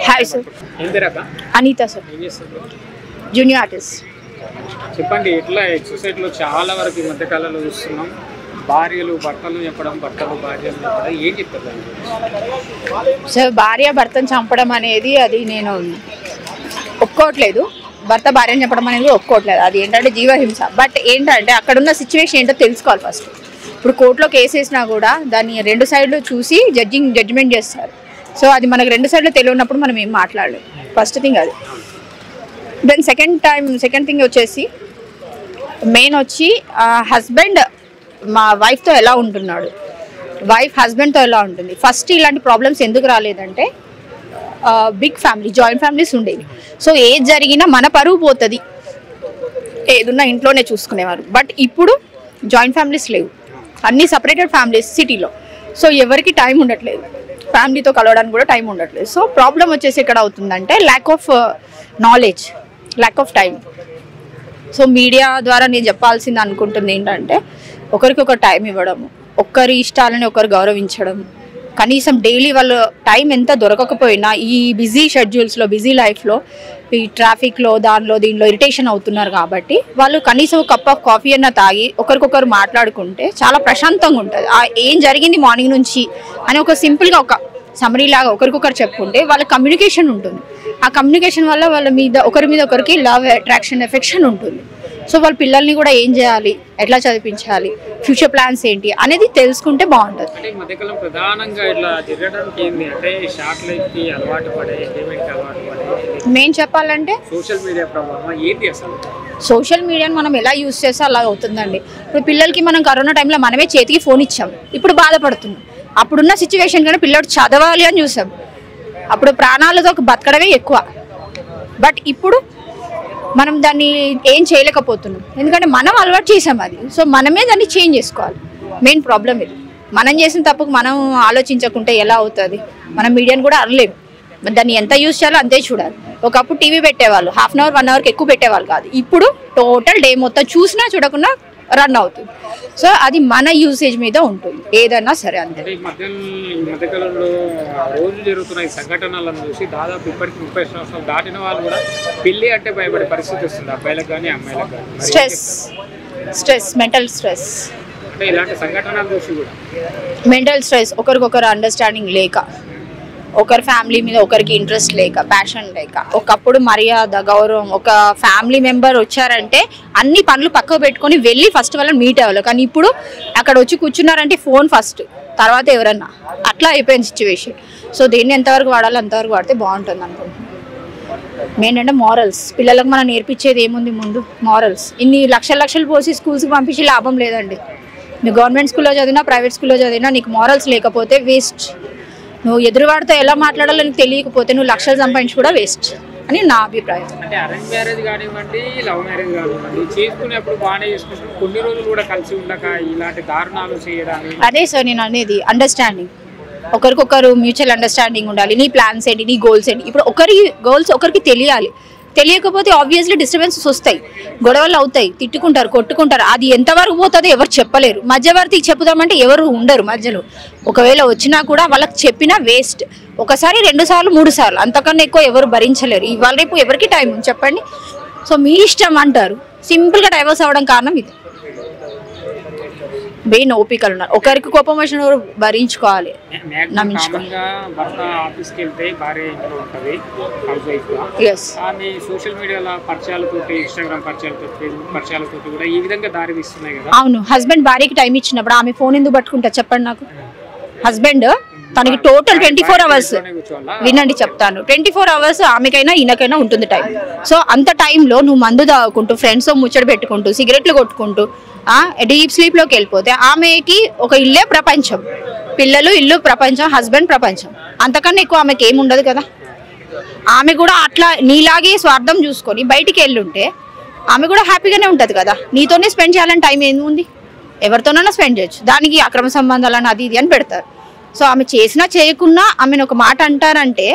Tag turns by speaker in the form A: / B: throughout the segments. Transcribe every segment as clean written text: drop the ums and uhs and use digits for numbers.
A: Hi sir. Anitha sir, junior artist.
B: చెప్పండి, ఎట్లా సొసైటీలో చాలా వరకు ఈ మధ్యకాలంలో చూస్తున్నాం, భార్యలు భర్తలు చెప్పడం, భర్తలు భార్యలు చెప్పడం, ఏం చెప్తారు
A: సార్? భార్య భర్తను చంపడం అనేది అది నేను ఒప్పుకోవట్లేదు. భర్త భార్యను చెప్పడం అనేది ఒప్పుకోవట్లేదు. అది ఏంటంటే జీవహింస. బట్ ఏంటంటే అక్కడున్న సిచ్యువేషన్ ఏంటో తెలుసుకోవాలి ఫస్ట్. ఇప్పుడు కోర్టులో కేసు వేసినా కూడా దాన్ని రెండు సైడ్లు చూసి జడ్జిమెంట్ చేస్తారు. సో అది మనకు రెండు సైడ్లు తెలియనప్పుడు మనం ఏం మాట్లాడలేదు. ఫస్ట్ థింగ్ అది. దెన్ సెకండ్ థింగ్ వచ్చేసి మెయిన్ వచ్చి హస్బెండ్ మా వైఫ్తో ఎలా ఉంటున్నాడు, వైఫ్ హస్బెండ్తో ఎలా ఉంటుంది. ఫస్ట్ ఇలాంటి ప్రాబ్లమ్స్ ఎందుకు రాలేదంటే బిగ్ ఫ్యామిలీ, జాయింట్ ఫ్యామిలీస్ ఉండేవి. సో ఏది జరిగినా మన పరువు పోతుంది, ఏదున్నా ఇంట్లోనే చూసుకునేవారు. బట్ ఇప్పుడు జాయింట్ ఫ్యామిలీస్ లేవు, అన్నీ సపరేటెడ్ ఫ్యామిలీస్ సిటీలో. సో ఎవరికి టైం ఉండట్లేదు, ఫ్యామిలీతో కలవడానికి కూడా టైం ఉండట్లేదు. సో ప్రాబ్లం వచ్చేసి ఎక్కడ అవుతుందంటే lack of knowledge, lack of time. So media ద్వారా నేను చెప్పాల్సింది అనుకుంటుంది ఏంటంటే ఒకరికొకరు టైం ఇవ్వడము, ఒక్కరి ఇష్టాలని ఒకరు గౌరవించడం, కనీసం డైలీ వాళ్ళు టైం ఎంత దొరకకపోయినా ఈ బిజీ షెడ్యూల్స్లో, బిజీ లైఫ్లో, ఈ ట్రాఫిక్లో దీనిలో ఇరిటేషన్ అవుతున్నారు. కాబట్టి వాళ్ళు కనీసం ఒక కప్ ఆఫ్ కాఫీ అన్న తాగి ఒకరికొకరు మాట్లాడుకుంటే చాలా ప్రశాంతంగా ఉంటుంది. ఏం జరిగింది మార్నింగ్ నుంచి అని ఒక సింపుల్గా ఒక సమరీ లాగా ఒకరికొకరు చెప్పుకుంటే వాళ్ళ కమ్యూనికేషన్ ఉంటుంది. ఆ కమ్యూనికేషన్ వల్ల వాళ్ళ మీద ఒకరికి లవ్, అట్రాక్షన్, ఎఫెక్షన్ ఉంటుంది. సో వాళ్ళ పిల్లల్ని కూడా ఏం చేయాలి, ఎట్లా చదివించాలి, ఫ్యూచర్ ప్లాన్స్ ఏంటి అనేది తెలుసుకుంటే బాగుంటుంది. మెయిన్ చెప్పాలంటే సోషల్ మీడియాని మనం ఎలా యూజ్ చేస్తే అలా అవుతుందండి. ఇప్పుడు పిల్లలకి మనం కరోనా టైంలో మనమే చేతికి ఫోన్ ఇచ్చాం, ఇప్పుడు బాధపడుతున్నాం. అప్పుడున్న సిచ్యువేషన్ కానీ పిల్లడు చదవాలి అని చూసాం, అప్పుడు ప్రాణాలతో బతకడమే ఎక్కువ. బట్ ఇప్పుడు మనం దాన్ని ఏం చేయలేకపోతున్నాం, ఎందుకంటే మనం అలవాటు చేసాం అది. సో మనమే దాన్ని చేంజ్ చేసుకోవాలి. మెయిన్ ప్రాబ్లం ఇది. మనం చేసిన తప్పుకు మనం ఆలోచించకుంటే ఎలా అవుతుంది? మనం మీడియాని కూడా అనలేము, దాన్ని ఎంత యూజ్ చేయాలో అంతే చూడాలి. ఒకప్పుడు టీవీ పెట్టేవాళ్ళు, హాఫ్ అన్ అవర్ 1 అవర్కి ఎక్కువ పెట్టేవాళ్ళు కాదు. ఇప్పుడు టోటల్ డే మొత్తం చూసినా చూడకుండా రన్ అవుతుంది. సో అది మన యూసేజ్ మీద ఉంటుంది, ఏదన్నా సరే. అంతే.
B: మధ్యకాలంలో రోజు జరుగుతున్న ఈ సంఘటనలను చూసి దాదాపు ఇప్పటికి 30 సంవత్సరాలు దాటిన వాళ్ళు కూడా పెళ్లి అంటే భయపడే పరిస్థితి వస్తుంది, అబ్బాయిలకు కానీ అమ్మాయిలకు కానీ.
A: Stress, mental stress.
B: అంటే ఇలాంటి సంఘటనలు చూసి కూడా
A: మెంటల్ స్ట్రెస్, ఒకరికొకరు అండర్స్టాండింగ్ లేక, ఒకరి ఫ్యామిలీ మీద ఒకరికి ఇంట్రెస్ట్ లేక, ప్యాషన్ లేక. ఒకప్పుడు మర్యాద, గౌరవం, ఒక ఫ్యామిలీ మెంబర్ వచ్చారంటే అన్ని పనులు పక్కకు పెట్టుకొని వెళ్ళి ఫస్ట్ వాళ్ళని మీట్ అవ్వాలి. కానీ ఇప్పుడు అక్కడ వచ్చి కూర్చున్నారంటే ఫోన్ ఫస్ట్, తర్వాత ఎవరన్నా, అట్లా అయిపోయింది సిచ్యువేషన్. సో దీన్ని ఎంతవరకు వాడాలో అంతవరకు వాడితే బాగుంటుంది అనుకుంటున్నాను. మెయిన్ అంటే మారల్స్. పిల్లలకు మనం నేర్పించేది ఏముంది ముందు? మారల్స్. ఇన్ని లక్షలు పోసి స్కూల్స్కి పంపించి లాభం లేదండి. నువ్వు గవర్నమెంట్ స్కూల్లో చదివినా, ప్రైవేట్ స్కూల్లో చదివినా నీకు మారల్స్ లేకపోతే వేస్ట్. నువ్వు ఎదురువాడితో ఎలా మాట్లాడాలో నీకు తెలియకపోతే నువ్వు లక్షలు సంపాదించి కూడా వేస్ట్ అని నా అభిప్రాయం.
B: అంటే అరేంజ్ మ్యారేజ్ కానివ్వండి, లవ్ మ్యారేజ్ కానివ్వండి, చేసుకునేప్పుడు బాగానే చేసుకుంటాం, కొన్ని రోజులు కూడా కలిసి ఉండక ఇలాంటి దారుణాలు చేయడానికి.
A: అదే సార్ నేను అనేది, అండర్స్టాండింగ్. ఒకరికొకరు మ్యూచువల్ అండర్స్టాండింగ్ ఉండాలి. నీ ప్లాన్స్ ఏంటి, నీ గోల్స్ ఏంటి. ఇప్పుడు ఒకరి గోల్స్ ఒకరికి తెలియాలి. తెలియకపోతే ఆబ్వియస్లీ డిస్టర్బెన్సెస్ వస్తాయి, గొడవలు అవుతాయి, తిట్టుకుంటారు, కొట్టుకుంటారు. అది ఎంతవరకు పోతుందో ఎవరు చెప్పలేరు. మధ్యవర్తికి చెప్పుదామంటే ఎవరు ఉండరు మధ్యలో. ఒకవేళ వచ్చినా కూడా వాళ్ళకి చెప్పినా వేస్ట్. ఒకసారి, 2 సార్లు, 3 సార్లు, అంతకన్నా ఎక్కువ ఎవరు భరించలేరు. ఇవాళ రేపు ఎవరికి టైం ఉంది చెప్పండి? సో మీ ఇష్టం అంటారు. సింపుల్గా డైవర్స్ అవ్వడం కారణం ఇది. మెయిన్ ఓపికలు ఉన్నారు. ఒకరికి కోపం వచ్చిన భరించుకోవాలి, నమ్మించుకోవాలి. అవును, హస్బెండ్ భార్యకి టైం ఇచ్చినప్పుడు ఆమె ఫోన్ ఎందుకు పట్టుకుంటా చెప్పండి నాకు? హస్బెండ్ తనకి టోటల్ 24 అవర్స్, వినండి చెప్తాను, 24 అవర్స్ ఆమెకైనా ఈయనకైనా ఉంటుంది టైం. సో అంత టైంలో నువ్వు మందు తాగుకుంటూ, ఫ్రెండ్స్తో ముచ్చట పెట్టుకుంటూ, సిగరెట్లు కొట్టుకుంటూ డీప్ స్లీప్లోకి వెళ్ళిపోతే ఆమెకి ఒక ఇల్లే ప్రపంచం. పిల్లలు, ఇల్లు ప్రపంచం, హస్బెండ్ ప్రపంచం. అంతకన్నా ఎక్కువ ఆమెకి ఏముండదు కదా. ఆమె కూడా అట్లా నీలాగే స్వార్థం చూసుకొని బయటికి వెళ్ళుంటే ఆమె కూడా హ్యాపీగానే ఉంటుంది కదా. నీతోనే స్పెండ్ చేయాలని టైం ఏముంది? ఎవరితోనైనా స్పెండ్ చేయొచ్చు. దానికి అక్రమ సంబంధాలని అది ఇది అని పెడతారు. సో ఆమె చేసినా చేయకున్నా ఆమెను ఒక మాట అంటారంటే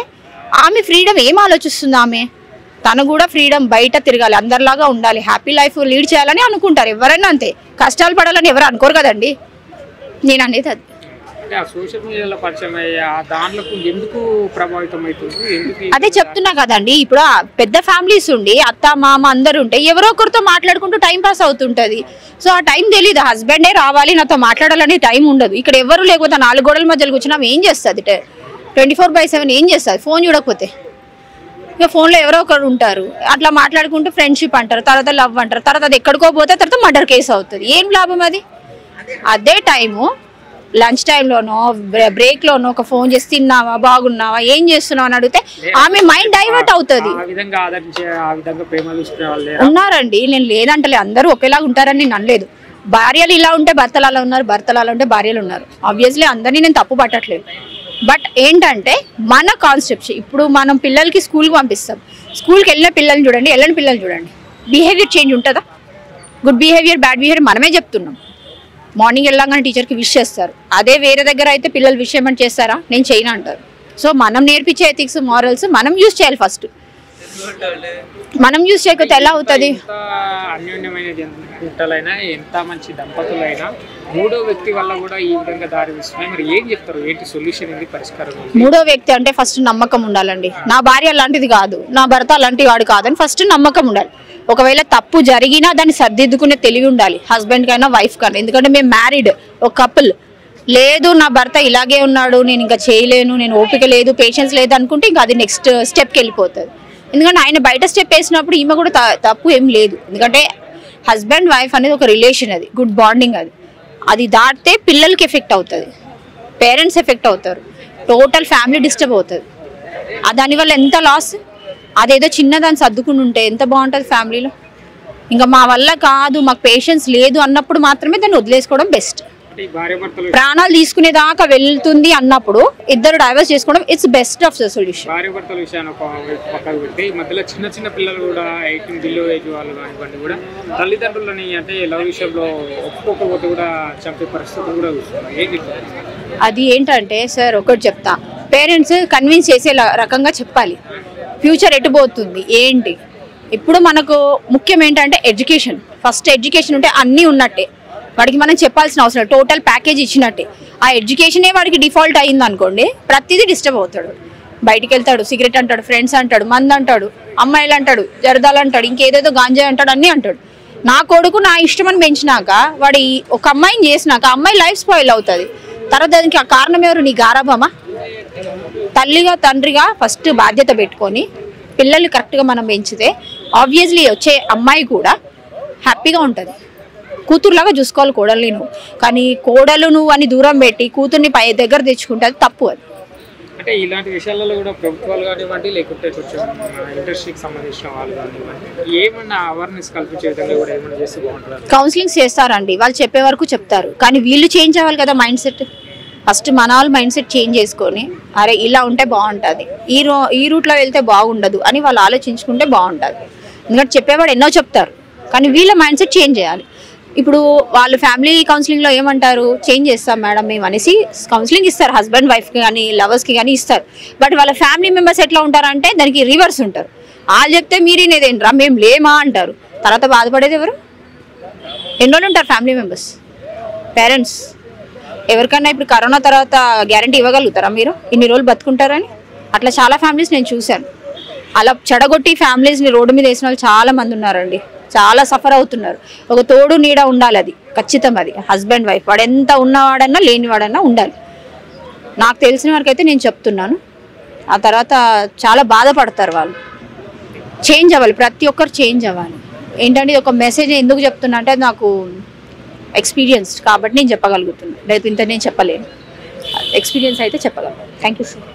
A: ఆమె ఫ్రీడమ్ ఏం ఆలోచిస్తుంది? ఆమె తను కూడా ఫ్రీడమ్, బయట తిరగాలి, అందరిలాగా ఉండాలి, హ్యాపీ లైఫ్ లీడ్ చేయాలని అనుకుంటారు ఎవరైనా. అంతే, కష్టాలు పడాలని ఎవరు అనుకోరు కదండి. నేను అనేది అది.
B: అంటే ఆ సోషల్ మీడియాలో పరిచయం అయ్యే ఆ దాంట్లో ఎందుకు ప్రభావితం అవుతుంది, ఎందుకు?
A: అదే చెప్తున్నా కదండి, ఇప్పుడు పెద్ద ఫ్యామిలీస్ ఉండి అత్త మామ అందరు ఉంటే ఎవరో ఒకరితో మాట్లాడుకుంటూ టైం పాస్ అవుతుంటది. సో ఆ టైం తెలియదు, హస్బెండే రావాలి నాతో మాట్లాడాలని టైం ఉండదు. ఇక్కడ ఎవరు లేకపోతే 4 గోడల మధ్యలో కూర్చున్నా ఏం చేస్తుంది? 24/7 ఏం చేస్తుంది? ఫోన్ చూడకపోతే ఇక ఫోన్లో ఎవరో ఒకరు ఉంటారు, అట్లా మాట్లాడుకుంటూ ఫ్రెండ్షిప్ అంటారు, తర్వాత లవ్ అంటారు, తర్వాత అది ఎక్కడికో పోతే తర్వాత మర్డర్ కేసు అవుతుంది. ఏం లాభం అది? అదే టైము లంచ్ టైంలోనో బ్రేక్లోనో ఒక ఫోన్ చేసి తిన్నావా, బాగున్నావా, ఏం చేస్తున్నావు అని అడిగితే ఆమె మైండ్ డైవర్ట్ అవుతుంది. ఉన్నారండి, నేను లేదంటలే, అందరూ ఒకేలాగా ఉంటారని నేను అనలేదు. భార్యలు ఇలా ఉంటే భర్తలు అలా ఉన్నారు, భర్తలు అలా ఉంటే భార్యలు ఉన్నారు. ఆబ్వియస్లీ అందరినీ నేను తప్పు పట్టట్లేదు. బట్ ఏంటంటే మన కాన్సెప్ట్, ఇప్పుడు మనం పిల్లలకి స్కూల్కి పంపిస్తాం, స్కూల్కి వెళ్ళిన పిల్లల్ని చూడండి, వెళ్ళని పిల్లల్ని చూడండి, బిహేవియర్ చేంజ్ ఉంటుందా? గుడ్ బిహేవియర్ బ్యాడ్ బిహేవియర్ మనమే చెప్తున్నాం. మార్నింగ్ వెళ్ళగానే టీచర్కి విష్ చేస్తారు, అదే వేరే దగ్గర అయితే పిల్లలు విష్ ఏమని చేస్తారా? నేను చేయను అంటారు. సో మనం నేర్పించే ఎథిక్స్ మారల్స్ మనం యూజ్ చేయాలి. ఫస్ట్ మనం యూజ్ చేయకపోతే ఎలా అవుతుంది?
B: అన్యోన్యమైన జంటలైనా ఎంత మంచి దంపతులైనా మూడో వ్యక్తి వల్ల కూడా ఈ విధంగా దారి తీస్తున్నాయి. మరి ఏం చెప్తారు, ఏంటి సొల్యూషన్, ఏంటి పరిష్కారం?
A: మూడో వ్యక్తి అంటే ఫస్ట్ నమ్మకం ఉండాలండి. నా భార్య అలాంటిది కాదు, నా భర్త అలాంటి వాడు కాదని ఫస్ట్ నమ్మకం ఉండాలి. ఒకవేళ తప్పు జరిగినా దాన్ని సర్దిద్దుకునే తెలివి ఉండాలి, హస్బెండ్ కైనా వైఫ్ కైనా. ఎందుకంటే మేము మ్యారీడ్, ఒక కపుల్. లేదు నా భర్త ఇలాగే ఉన్నాడు, నేను ఇంకా చేయలేను, నేను ఓపిక లేదు, పేషెన్స్ లేదు అనుకుంటే ఇంకా అది నెక్స్ట్ స్టెప్కి వెళ్ళిపోతుంది. ఎందుకంటే ఆయన బయట స్టెప్ వేసినప్పుడు ఈమె కూడా తప్పు ఏం లేదు. ఎందుకంటే హస్బెండ్ వైఫ్ అనేది ఒక రిలేషన్, అది గుడ్ బాండింగ్. అది దాటితే పిల్లలకి ఎఫెక్ట్ అవుతుంది, పేరెంట్స్ ఎఫెక్ట్ అవుతారు, టోటల్ ఫ్యామిలీ డిస్టర్బ్ అవుతుంది. దానివల్ల ఎంత లాస్. అదేదో చిన్నదాన్ని సర్దుకుని ఉంటే ఎంత బాగుంటుంది ఫ్యామిలీలో. ఇంకా మా వల్ల కాదు, మాకు పేషెన్స్ లేదు అన్నప్పుడు మాత్రమే దాన్ని వదిలేసుకోవడం బెస్ట్. ప్రాణాలు తీసుకునేదాకా వెళ్తుంది అన్నప్పుడు ఇద్దరు డైవర్స్ చేసుకోవడం it's best of the solution.
B: భార్యాభర్తల విషయాన్ని పక్కకు పెట్టి ఈ మధ్యలో చిన్న చిన్న పిల్లలు కూడా 18 బిలో ఏజ్ వాళ్ళు కానివ్వండి కూడా తల్లిదండ్రులని అంటే లవ్ విషయంలో ఒప్పుకోకపోతే కూడా చంపే పరిస్థితులు కూడా చూస్తున్నాయి. ఏం చెప్తారు?
A: అది ఏంటంటే సార్ ఒకటి చెప్తా, పేరెంట్స్ కన్విన్స్ చేసే రకంగా చెప్పాలి. ఫ్యూచర్ ఎటుపోతుంది ఏంటి. ఇప్పుడు మనకు ముఖ్యం ఏంటంటే ఎడ్యుకేషన్. ఫస్ట్ ఎడ్యుకేషన్ ఉంటే అన్నీ ఉన్నట్టే, వాడికి మనం చెప్పాల్సిన అవసరం, టోటల్ ప్యాకేజ్ ఇచ్చినట్టే. ఆ ఎడ్యుకేషనే వాడికి డిఫాల్ట్ అయింది అనుకోండి, ప్రతిదీ డిస్టర్బ్ అవుతాడు. బయటికి వెళ్తాడు, సిగరెట్ అంటాడు, ఫ్రెండ్స్ అంటాడు, మందు అంటాడు, అమ్మాయిలు అంటాడు, జరదాలు అంటాడు, ఇంకేదేదో గాంజా అంటాడు, అన్నీ అంటాడు. నా కొడుకు నా ఇష్టం అని పెంచినాక వాడి ఒక అమ్మాయిని చేసినాక అమ్మాయి లైఫ్ స్పాయిల్ అవుతుంది. తర్వాత దానికి ఆ కారణం ఎవరు? నీ గారాబమా? తల్లిగా తండ్రిగా ఫస్ట్ బాధ్యత పెట్టుకొని పిల్లల్ని కరెక్ట్గా మనం పెంచితే ఆబ్వియస్లీ వచ్చే అమ్మాయి కూడా హ్యాపీగా ఉంటుంది. కూతురులాగా చూసుకోవాలి కోడల్ని నువ్వు, కానీ కోడలు నువ్వు అని దూరం పెట్టి కూతుర్ని పై దగ్గర తెచ్చుకుంటే అది తప్పు. అది
B: అంటే ఇలాంటి విషయాలలో కూడా ప్రభుత్వాలు కానివ్వండి, లేకుంటే కొంచెం ఇండస్ట్రీకి సంబంధించిన వాళ్ళు కానివ్వండి, ఏమన్నా అవేర్నెస్ కల్పించే విధంగా కూడా ఏమన్నా చేస్తే బాగుంటుంది.
A: కౌన్సిలింగ్స్ చేస్తారండి, వాళ్ళు చెప్పే వరకు చెప్తారు, కానీ వీళ్ళు చేంజ్ అవ్వాలి కదా మైండ్ సెట్. ఫస్ట్ మన వాళ్ళు మైండ్ సెట్ చేంజ్ చేసుకొని అరే ఇలా ఉంటే బాగుంటుంది, ఈ రూట్లో వెళ్తే బాగుండదు అని వాళ్ళు ఆలోచించుకుంటే బాగుంటుంది. ఎందుకంటే చెప్పేవాడు ఎన్నో చెప్తారు, కానీ వీళ్ళ మైండ్ సెట్ చేంజ్ చేయాలి. ఇప్పుడు వాళ్ళు ఫ్యామిలీ కౌన్సిలింగ్లో ఏమంటారు, చేంజ్ చేస్తాం మేడం మేము అనేసి కౌన్సిలింగ్ ఇస్తారు, హస్బెండ్ వైఫ్కి కానీ లవర్స్కి కానీ ఇస్తారు. బట్ వాళ్ళ ఫ్యామిలీ మెంబర్స్ ఎట్లా ఉంటారంటే దానికి రివర్స్ ఉంటారు. వాళ్ళు చెప్తే మీరేనేదేంట్రా మేము లేమా అంటారు. తర్వాత బాధపడేది ఎవరు? ఎన్ని రోజులు ఉంటారు ఫ్యామిలీ మెంబర్స్? పేరెంట్స్. ఎవరికైనా ఇప్పుడు కరోనా తర్వాత గ్యారంటీ ఇవ్వగలుగుతారా మీరు ఇన్ని రోజులు బతుకుంటారని? అట్లా చాలా ఫ్యామిలీస్ నేను చూశాను. అలా చెడగొట్టి ఫ్యామిలీస్ని రోడ్డు మీద వేసిన వాళ్ళు చాలా మంది ఉన్నారండి, చాలా సఫర్ అవుతున్నారు. ఒక తోడు నీడ ఉండాలి, అది ఖచ్చితం. అది హస్బెండ్ వైఫ్ వాడు ఎంత ఉన్నవాడన్నా లేనివాడన్నా ఉండాలి. నాకు తెలిసిన వరకైతే నేను చెప్తున్నాను. ఆ తర్వాత చాలా బాధపడతారు వాళ్ళు. చేంజ్ అవ్వాలి, ప్రతి ఒక్కరు చేంజ్ అవ్వాలి. ఏంటంటే ఒక మెసేజ్ ఎందుకు చెప్తున్నా అంటే నాకు ఎక్స్పీరియన్స్ కాబట్టి నేను చెప్పగలుగుతున్నాను, లేదు ఇంత నేను చెప్పలేను. ఎక్స్పీరియన్స్ అయితే చెప్పగలను. Thank you sir.